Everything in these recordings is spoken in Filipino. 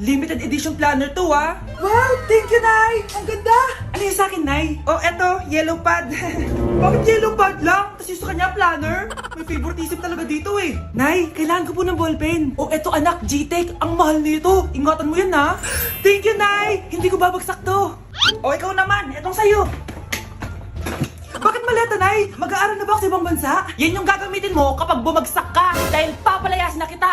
Limited edition planner to, ah. Wow, thank you, Nay. Ang ganda. Ano yung sa akin, Nay? Oh, eto, yellow pad. Bakit yellow pad lang? Tapos yung sa kanya, planner. May favoritism talaga dito, eh. Nay, kailangan ko po ng ballpen. Oh, eto, anak, G-Tech. Ang mahal nito. Ingatan mo yan, ha. Thank you, Nay. Hindi ko babagsak to. Oh, ikaw naman. Etong sa'yo. Bakit maleta, Nay? Mag-aaral na ba ako sa ibang bansa? Yan yung gagamitin mo kapag bumagsak ka dahil papalayasin na kita.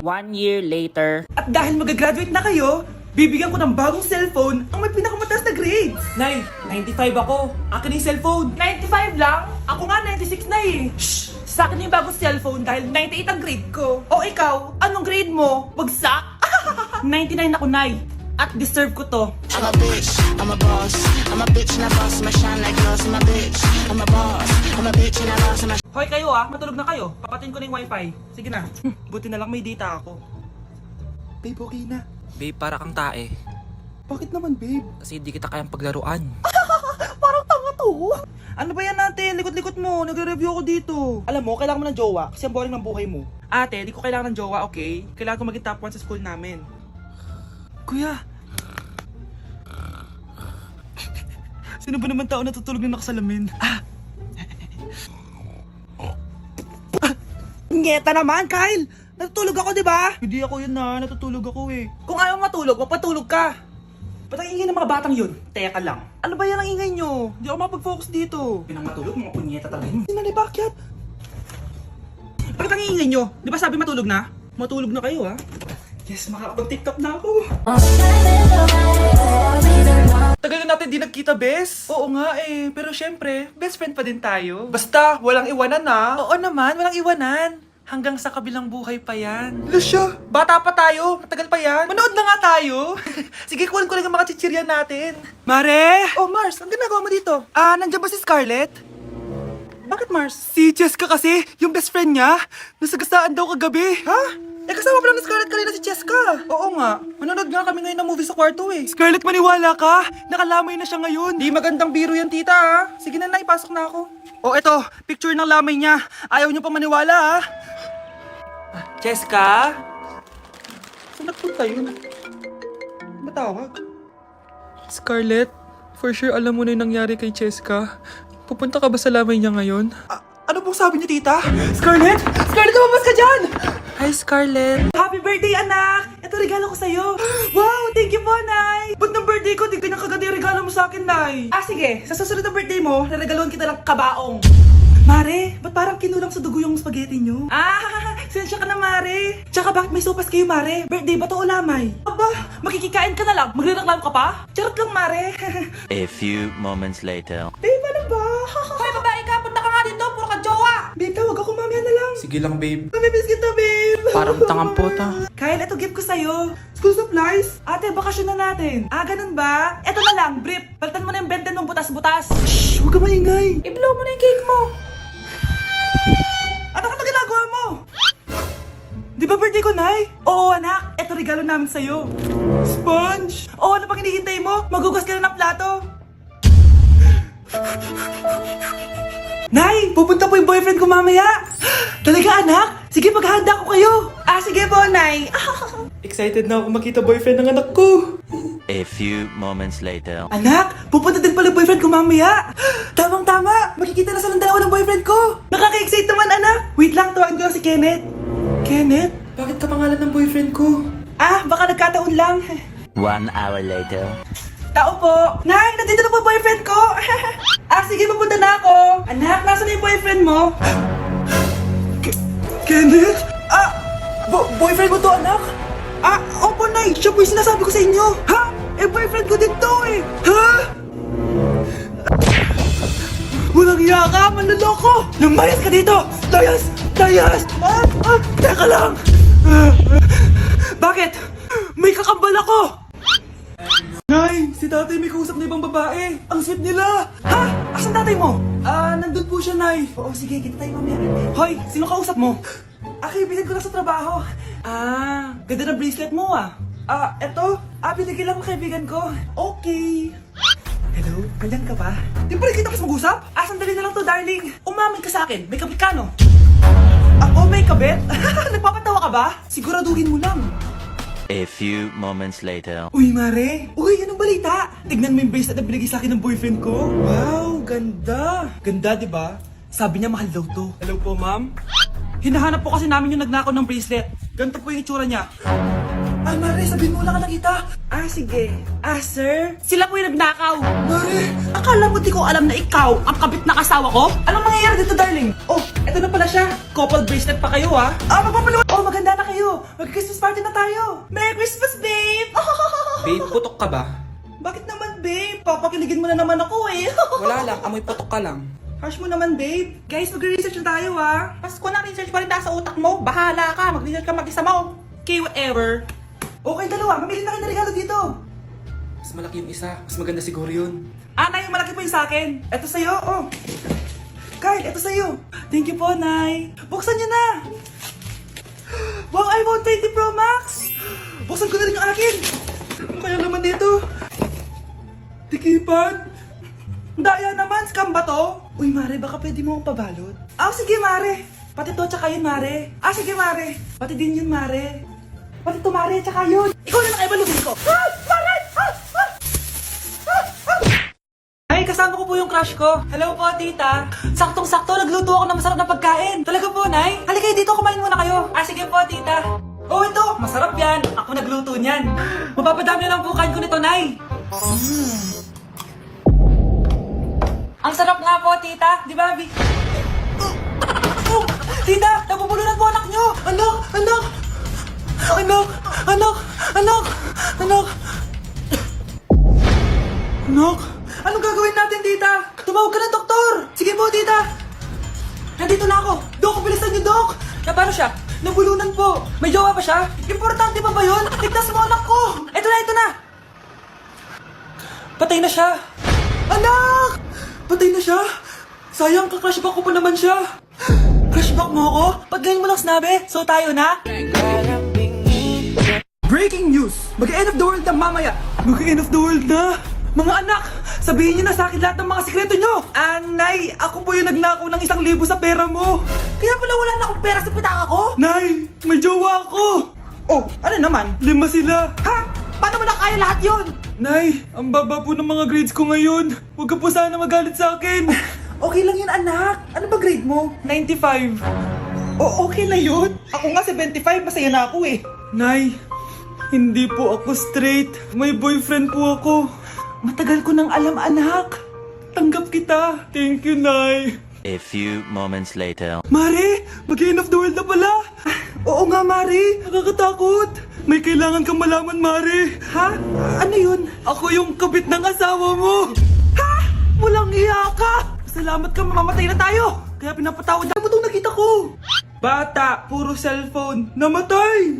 1 year later. At dahil mag-graduate na kayo, bibigyan ko ng bagong cellphone ang may pinakamataas na grades. Nay, 95 ako. Akin yung cellphone. 95 lang? Ako nga 96 na eh. Shh! Sa akin yung bagong cellphone dahil 98 ang grade ko. O ikaw, anong grade mo? Bagsak? 99 ako, Nay. At deserve ko to. I'm a bitch, I'm a boss. I'm a bitch and a boss. I'm a shine like glass. I'm a bitch, I'm a boss. I'm a bitch and a boss. I'm a Hoy kayo matulog na kayo. Papatin ko na yung wifi. Sige na. Buti na lang may data ako. Babe, okay na. Babe, para kang tae. Bakit naman, babe? Kasi hindi kita kayang paglaruan. Parang tanga to. Ano ba yan natin? Likot-likot mo. Nagre-review ako dito. Alam mo, kailangan mo ng jowa kasi ang boring ng buhay mo. Ate, di ko kailangan ng jowa, okay? Kailangan ko maging top 1 sa school namin. Kuya! Sino ba naman tao natutulog na nakasalamin? Ngeta naman, Kyle! Natutulog ako, di ba? Hindi ako yun na. Natutulog ako eh. Kung ayaw matulog, mapatulog ka. Ba't ang ingay ng mga batang yun? Teka lang. Ano ba yan ang ingay nyo? Hindi ako mapag-focus dito. Pinang matulog, mga punyeta talaga yun. Sinali, bakit? Bakit ang ingay nyo? Di ba sabi matulog na? Matulog na kayo, ha? Yes, makakapag-tiktok na ako. Tagal na natin di nagkita, bes. Oo nga eh, pero syempre, best friend pa din tayo. Basta, walang iwanan na. Oo naman, walang iwanan. Hanggang sa kabilang buhay pa yan. Lusya, bata pa tayo, matagal pa yan. Manood na nga tayo. Sige, kunin ko lang ang mga chichirya natin. Mare! Oh, Mars, ang ginagawa mo dito? Nandiyan ba si Scarlett? Bakit, Mars? Si Cheska kasi, yung best friend niya, nasagasaan daw kagabi. Ha? Eh, kasama pala ni Scarlett kanina si Cheska. Oo nga. Manonood nga kami ngayon ng movie sa kwarto eh. Scarlett, maniwala ka. Nakalamay na siya ngayon. Di magandang biro yan, tita ha. Sige na, ipasok na ako. Oh, eto. Picture ng lamay niya. Ayaw niyo pa maniwala ha. Cheska? Saan nagpunta yun? Matawag? Scarlett, for sure alam mo na yung nangyari kay Cheska. Pupunta ka ba sa lamay niya ngayon? Ano pong sabi niyo, tita? Scarlett? Scarlett, lumabas ka dyan! Hi, Scarlett. Happy birthday, anak! Ito regalo ko sa'yo. Wow, thank you po, Nay! Ba't ng birthday ko, di ganyan kaganda yung regalo mo sa akin, Nay? Sige. Sa susunod na birthday mo, regaluhan kita ng kabaong. Mare, ba't parang kinulang sa dugo yung spaghetti nyo? Sensya ka na, Mare. Tsaka bakit may sopas kayo, Mare? Birthday ba to o lamay? Aba, makikikain ka na lang. Magre-reklamo ka pa? Charot lang, Mare. A few moments later. Babe, ano ba? Hoy, babae ka! Punta ka nga dito! Puro ka jowa! Babe, tawag ako mamaya na lang. Sige lang, babe. Mamimiss kita, babe! Parang tangampota. Kyle, ito gift ko sa'yo. School supplies? Ate, bakasyon na natin. Ganun ba? Ito na lang, brief. Palitan mo na yung benten mong butas-butas. Shhh! Huwag ka maingay. I-blow mo na yung cake mo. Ano ka na ginagawa mo? Di ba birthday ko, Nay? Oo, anak. Ito regalo namin sa'yo. Sponge! Oo, ano pang hinihintay mo? Magugas ka na ng plato. Nay, pupunta po yung boyfriend ko mamaya. Talaga, anak? Sige, paghahanda ko kayo. Sige po, Nay. Excited na ako makita boyfriend ng anak ko. A few moments later. Anak, pupunta din pala yung boyfriend ko mamaya. Tamang-tama, makikita na silang dalawa ng boyfriend ko. Nakaka-excite naman, anak. Wait lang, tawagin ko lang si Kenneth. Kenneth? Bakit ka pangalan ng boyfriend ko? Baka nagkataon lang. 1 hour later. Tao po. Nay, nandito na po yung boyfriend ko. Sige, pupunta na ako. Anak, nasa na yung boyfriend mo? Kenneth? Boyfriend mo to, anak? Opo, Nay. Siya po yung sinasabi ko sa inyo. Ha? Boyfriend ko din to eh. Ha? Walang iya ka, manloloko. Lumayas ka dito. Layas! Layas! Teka lang. Bakit? May kakambal ako. Nay, si tatay may kausap na ibang babae. Ang sweet nila. Ha? Asan tatay mo? Nandun po siya, Nay. Oo, sige, kita tayo mamaya. Hoy, sino kausap mo? Kaibigan ko lang sa trabaho. Ganda ng bracelet mo eto. Binigyan lang ko kaibigan ko. Okay. Hello? Andyan ka ba? Di ba rin kita kasi mag-usap? Sandali na lang to, darling. Umamin ka sa akin. May kabit ka, no? May kabit? Nagpapatawa ka ba? Siguraduhin mo lang. A few moments later. Uy, Mare! Uy, anong balita? Tignan mo yung bracelet na binigay sa akin ng boyfriend ko. Wow, ganda! Ganda, di ba? Sabi niya mahal daw to. Hello po, ma'am. Hinahanap po kasi namin yung nagnakaw ng bracelet. Ganito po yung itsura niya. Ah, Mare, sabihin mo wala ka nakita. Ah, sige. Ah, sir? Sila po yung nagnakaw. Mare! Akala mo di ko alam na ikaw ang kabit na kasawa ko? Anong mangyayari dito, darling? Oh, eto na pala siya. Couple bracelet pa kayo, ha? Ah, magpapaliwan. Oh, maganda na kayo. Mag-Christmas party na tayo. Merry Christmas, babe! Babe, putok ka ba? Bakit naman, babe? Papakiligin mo na naman ako, eh. Wala lang, amoy putok ka lang. Harsh mo naman, babe. Guys, mag-research na tayo, ha? Pasko na research pa rin sa utak mo. Bahala ka. Mag-research ka mag-isa mo. Okay, whatever. Okay, dalawa. Mamili na kayo ng regalo dito. Mas malaki yung isa, mas maganda siguro yun. Ah, Nay, malaki po yung sa akin. Ito sa'yo, oh. Kyle, ito sa'yo. Thank you po, Nay. Buksan niyo na. Wow, iPhone 20 Pro Max. Buksan ko na rin yung akin. Ano kaya naman dito? Tikipan. Daya naman, scam ba to? Uy, Mare, baka pwede mo akong pabalot. Ah, sige, Mare. Pati to, tsaka yun, Mare. Ah, sige, Mare. Pati din yun, Mare. Pati to, Mare, tsaka yun. Ikaw na nakaibalutin ko. Ah! Mare! Ay, kasama ko po yung crush ko. Hello po, tita. Saktong-sakto, nagluto ako ng masarap na pagkain. Talaga po, Nay? Halika dito, kumain muna kayo. Ah, sige po, tita. Oh, ito, masarap yan. Ako nagluto niyan. Mapapadami na lang po kain ko nito, Nay. Ang sarap nga po, tita. Di ba, Vic? Tita, nabubulunan po anak nyo. Anak, anak. Anak, anak, anak, anak. Anak, anong gagawin natin, tita? Tumawag ka ng doktor. Sige po, tita. Nandito na ako. Dok, bilisan niyo, Dok. Na paano siya? Nabulunan po. May jowa pa siya? Importante pa ba yun? Ligtas mo anak ko. Ito na, ito na. Patay na siya. Anak! Patay na siya. Sayang, ka-crushback ko pa naman siya. Crushback mo ako? Pag ganyan mo lang sinabi, so tayo na? Breaking news! Mag-end of the world na mamaya! Mag-end of the world na! Mga anak, sabihin niyo na sa akin lahat ng mga sikreto niyo! Nay, ako po yung nagnakaw ng 1,000 sa pera mo! Kaya pala wala na akong pera sa pitaka ko? Nay, may jowa ako! Oh, ano naman? 5 sila! Ha? Paano mo na kaya lahat yon? Nay, ang baba po ng mga grades ko ngayon. Huwag ka po sana magalit sa akin. Okay lang yun, anak. Ano ba grade mo? 95. Oh, okay na yun. Ako nga 75, masaya na ako eh. Nay, hindi po ako straight. May boyfriend po ako. Matagal ko nang alam, anak. Tanggap kita. Thank you, Nay. A few moments later. Mare, mag-end of the world na pala. Oo nga, Mare. Nakakatakot. May kailangan kang malaman, Mare. Ha? Ano yun? Ako yung kabit ng asawa mo. Ha? Walang iya ka. Salamat ka, mamamatay na tayo. Kaya pinapatawad na mo itong nakita ko. Bata, puro cellphone. Namatay.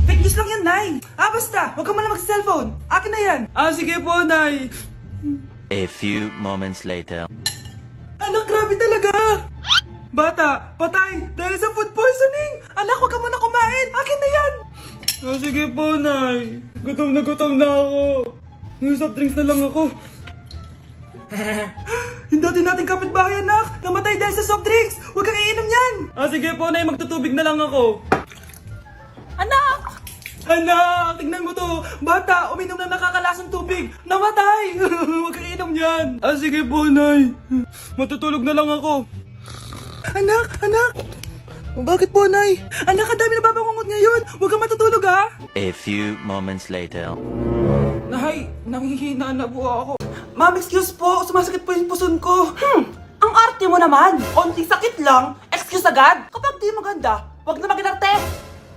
Fake news lang yan, Nay. Ah, basta. Huwag ka malang mag-cellphone. Akin na yan. Ah, sige po, Nay. A few moments later. Anak, grabe talaga. Bata, patay. Dahil sa food poisoning. Anak, huwag ka muna kumain. Akin na yan. Ah, sige po, Nay. Gutom na ako. Yung soft drinks na lang ako. Yung dati nating kapitbahay, anak. Namatay dahil sa soft drinks. Huwag kang iinom yan. Ah, sige po, Nay. Magtutubig na lang ako. Anak! Anak, tignan mo to. Bata, uminom ng nakakalasang tubig. Namatay. Huwag kang iinom yan. Ah, sige po, Nay. Matutulog na lang ako. Anak, anak. Bakit po, Nay? Anak, ang dami na babangungot ngayon. Huwag kang matutulog, ha? A few moments later. Nay, nanghihina na po ako. Ma'am, excuse po. Sumasakit po yung puson ko. Ang arte mo naman. Konting sakit lang. Excuse agad. Kapag di maganda, wag na mag-inarte.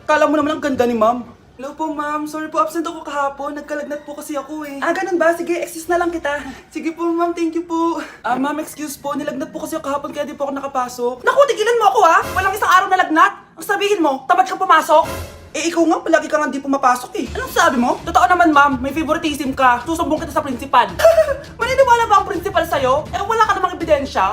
Kala mo naman ang ganda ni ma'am. Hello po, ma'am. Sorry po, absent ako kahapon. Nagkalagnat po kasi ako eh. Ah, ganun ba? Sige, excuse na lang kita. Sige po, ma'am. Thank you po. Ah, ma'am, excuse po. Nilagnat po kasi ako kahapon kaya di po ako nakapasok. Naku, tigilan mo ako ha. Walang isang araw na lagnat. Ang sabihin mo, tamad kang pumasok. Eh, ikaw nga, palagi ka nga di pumapasok eh. Anong sabi mo? Totoo naman, ma'am. May favoritism ka. Susumbong kita sa principal. Maniniwala ba ang principal sa'yo? Eh, wala ka namang ebidensya.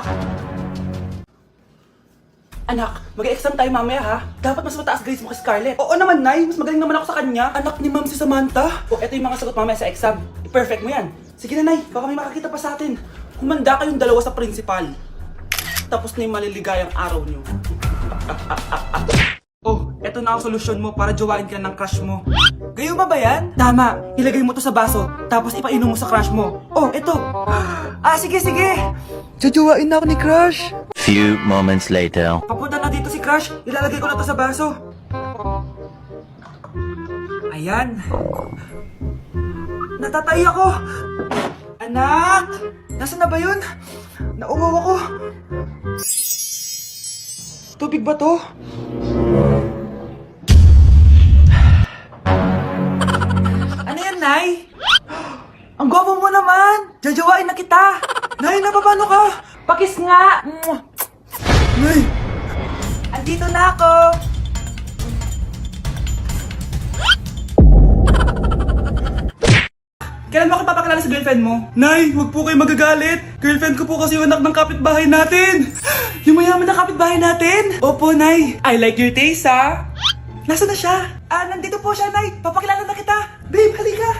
Anak, mag-exam tayo mamaya ha. Dapat mas mataas grades mo kay Scarlett. Oo naman, Nay. Mas magaling naman ako sa kanya. Anak ni Ma'am si Samantha. O, eto yung mga sagot mamaya sa exam. I-perfect mo yan. Sige na, Nay. Baka may makakita pa sa atin. Humanda kayong dalawa sa principal. Tapos na yung maliligayang araw nyo. Oh, eto eto na ang solusyon mo para jowain ka ng crush mo. Gayuma ba yan? Tama, ilagay mo to sa baso, tapos ipainom mo sa crush mo. Oh, eto. Sige, sige. Jajawain na ako ni Crush. Few moments later. Papunta na dito si Crush, ilalagay ko na to sa baso. Ayan. Natatay ako. Anak! Nasaan na ba yun? Nauwaw ako. Tubig ba to? Ano yan, Nay? Ang gwapo mo naman! Jajawain na kita! Nay, napapano ka? Pakis nga! Nay! Andito na ako! Kailan mo ako papakilala sa girlfriend mo? Nay, huwag po kayo magagalit. Girlfriend ko po kasi yung anak ng kapitbahay natin. Yung mayaman na kapitbahay natin. Opo, Nay. I like your taste, ha? Nasaan na siya? Nandito po siya, Nay. Papakilala na kita. Babe, halika.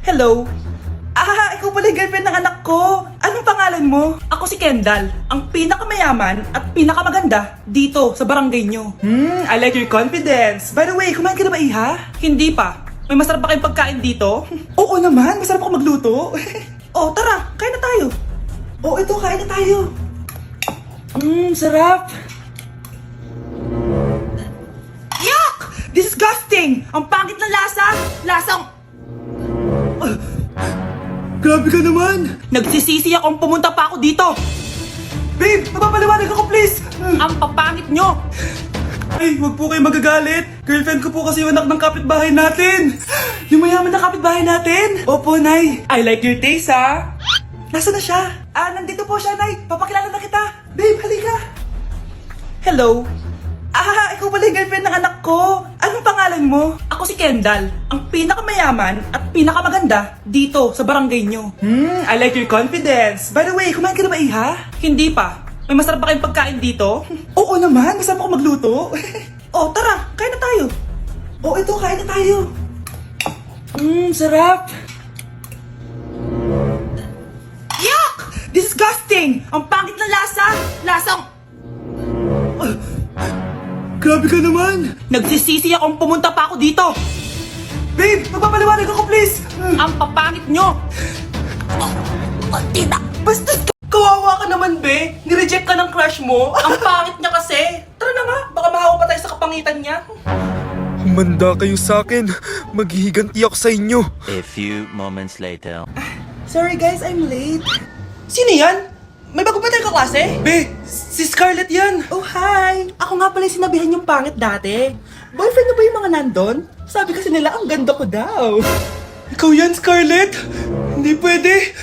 Hello. Ikaw pala yung girlfriend ng anak ko. Anong pangalan mo? Ako si Kendall, ang pinakamayaman at pinakamaganda dito sa barangay nyo. I like your confidence. By the way, kumain ka na ba, Iha? Hindi pa. May masarap pa kayong pagkain dito? Oo naman, masarap ako magluto. Tara, kain na tayo. Ito, kain na tayo. Sarap. Yuck! Disgusting! Ang pangit ng lasa! Lasang... Grabe ka naman! Nagsisisi akong pumunta pa ako dito! Babe, mapapaliwanag ako please! Ang papangit nyo! Ay, huwag po kayo magagalit! Girlfriend ko po kasi yung anak ng kapitbahay natin! Yung mayaman na kapitbahay natin! Opo, Nay! I like your taste, ha? Nasaan na siya? Nandito po siya, Nay! Papakilala na kita! Babe, halika! Hello! Ikaw pala yung girlfriend ng anak ko! Anong pangalan mo? Ako si Kendall, ang pinakamayaman at pinakamaganda dito sa barangay nyo. I like your confidence. By the way, kumain ka na ba, Iha? Hindi pa. May masarap pa kayong pagkain dito? Oo naman, masarap ako magluto. Tara, kain na tayo. Ito, kain na tayo. Sarap. Yuck! Disgusting! Ang pangit ng lasa! Lasang... Grabe ka naman! Nagsisisi akong pumunta pa ako dito! Babe, magpapaliwanag ako please! Ang papangit nyo! Basta kawawa ka naman, be! Nireject ka ng crush mo! Ang pangit niya kasi! Tara na nga, baka mahawa pa tayo sa kapangitan niya! Humanda kayo sa akin. Maghihiganti ako sa inyo. A few moments later. Sorry guys, I'm late. Sino yan? May bago ba tayong kaklase? Be, si Scarlett yan! Oh, hi! Ako nga pala yung sinabihan yung pangit dati. Boyfriend na ba yung mga nandun? Sabi kasi nila, ang ganda ko daw. Ikaw yan, Scarlett? Hindi pwede.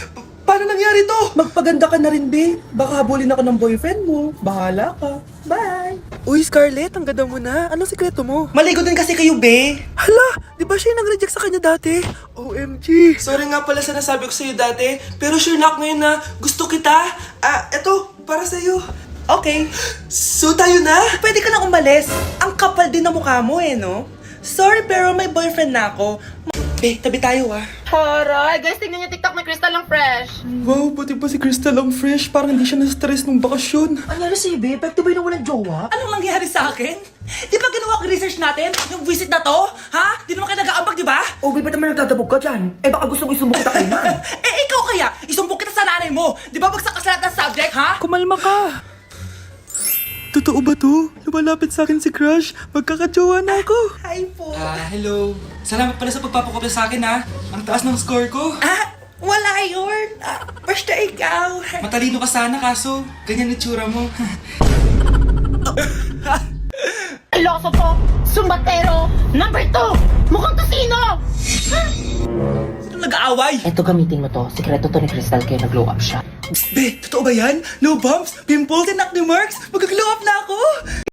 Paano nangyari to? Magpaganda ka na rin, be. Baka habulin ako ng boyfriend mo. Bahala ka. Bye! Uy, Scarlett, ang ganda mo na. Anong sikreto mo? Maligo din kasi kayo, be. Hala, di ba siya yung nag-reject sa kanya dati? OMG. Sorry nga pala sa nasabi ko sa'yo dati, pero sure na ako ngayon na gusto kita. Eto, para sa'yo. Okay. So tayo na? Pwede ka na umalis. Ang kapal din na mukha mo no? Sorry pero may boyfriend na ako. Be, tabi tayo Horay! Guys, tingnan niyo TikTok ni Crystal ang fresh. Wow, buti pa si Crystal ang fresh. Parang hindi siya na-stress nung bakasyon. Anyari si Be? Pwede ba yung walang jowa? Anong nangyari sa akin? Di ba ginawa ko research natin? Yung visit na to? Ha? Di naman kayo nag-aambag, di ba? Okay, ba't naman nagdadabog ka dyan? Baka gusto mo isumbong kita kay man. Ikaw kaya? Isumbong kita sa nanay mo. Di ba bagsak ka sa lahat ng subject, ha? Kumalma ka. Totoo ba to? Lumalapit sa akin si Crush. Magkakajowa na ako. Hi po. Hello. Salamat pala sa pagpapakopya sa akin, ha? Ang taas ng score ko. Wala yun. Basta ikaw. Matalino ka sana, kaso ganyan itsura mo. Ilosopo! Sumbatero! Number 2! Mukhang tosino! Sino nag-aaway? Eto, gamitin mo to. Sikreto to ni Crystal kaya nag-glow up siya. Be, totoo ba yan? No bumps? Pimples and acne marks? Mag-glow up na ako?